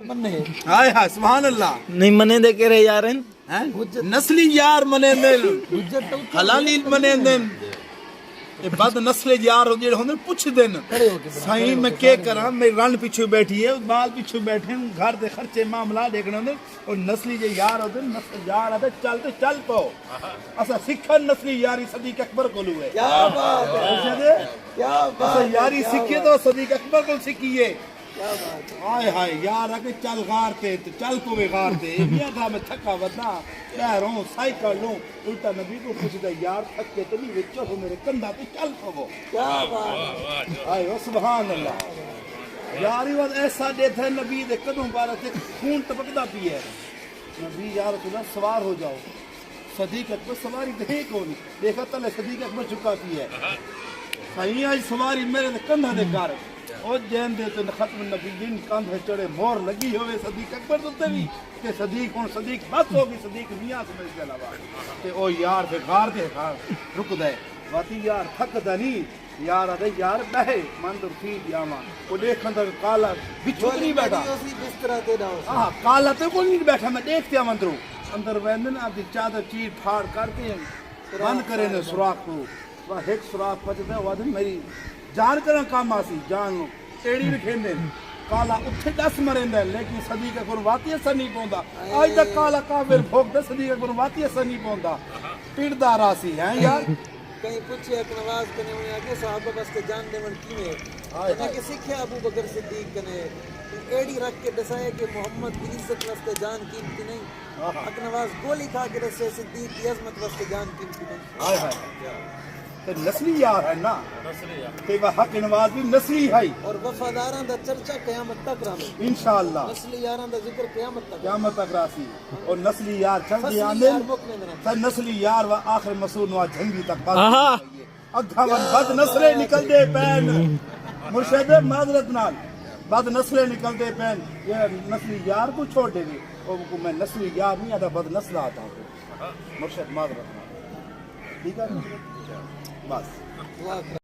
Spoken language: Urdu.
منے ہائے ہائے سبحان اللہ نہیں منے دے کے رہے یار ہیں نسلی یار منے دل حلالی منے دن بد نسل یار ہو جڑے ہوندے پوچھ دین سائیں میں کے کراں میں رن پیچھے بیٹھی ہے بال پیچھے بیٹھے گھر دے خرچے معاملہ دیکھنے ہوندے اور نسلی جے یار ہوندے نسل یار آتے چل تے چل پاؤ اسا سکھن نسلی یاری صدیق اکبر کولو ہے کیا بات ہے کیا بات اسا یاری سکھے تو صدیق اکبر کول سکھیے کیا بات ہے ہائے ہائے یار اگے چل غار تے چل پوے غار تے میاں تھا میں تھکا ودا پیروں سائیکل لوں الٹا نبی کو پوچھدا یار تھک کے تے نہیں وچ ہو میرے کندھا تے چل پو کیا بات ہے ہائے او سبحان اللہ یاری ود ایسا دیتھ ہے نبی دے قدم بارے تے خون ٹپکدا پی ہے نبی یا رسول اللہ سوار ہو جاؤ صدیق اکبر سواری دے کون دیکھا تلے صدیق اکبر چکا پی ہے صحیح آج سواری میرے دے کندھا دے کار او جین دے تے ختم النبیین کندھے چڑے مور لگی ہوئے صدیق اکبر تے بھی کہ صدیق ہن صدیق بس ہوگی صدیق میاں سمجھ کے علاوہ تے او یار دے غار دے رک دے واتی یار تھکدا نہیں یار ادے یار بہے من تو تھی جاواں او دیکھن تے کالا بچھو نہیں بیٹھا اسی بستر تے ڈاؤ ہاں کالا تے کوئی نہیں بیٹھا میں دیکھتے ہوں اندر ویندن اپ دی چادر چیر پھاڑ کرتے بند کرے نے سوراخ کو وا ایک سوراخ بچدا ودن میری جان کرن کام آسی جان ایڑی رکھیندے کالا اٹھے دس مریندا لیکن صدیق اکبر واقعی اثر نہیں پوندا اج تک کالا کافر بھوک دے صدیق اکبر واقعی اثر نہیں پوندا پیڑدا راسی ہیں یار کہیں پوچھے ایک نواز کنے انہیں آگے صحابہ بس کے جان دے من کیویں انہیں کہ سکھیا ابو بکر صدیق کنے ایڑی رکھ کے دسائے کہ محمد کی عزت واسطے جان قیمتی نہیں اک نواز گولی کھا کے دسے صدیق کی عظمت واسطے جان قیمتی نہیں ہائے ہائے تے نسلی یار ہے نا تے وہ حق نواز بھی نسلی ہے اور وفاداراں دا چرچا قیامت تک رہے انشاءاللہ نسلی یاراں دا ذکر قیامت تک قیامت تک راسی اور نسلی یار چل دی آندے تے نسلی یار و آخر مسعود نو جنگی تک بات اگھا ون بد نسلے نکل دے پین مرشد معذرت نال بد نسلے نکل دے پین یہ نسلی یار کو چھوڑ دے گی اور کو میں نسلی یار نہیں آتا بد نسل آتا ہوں مرشد معذرت نال ٹھیک ہے بس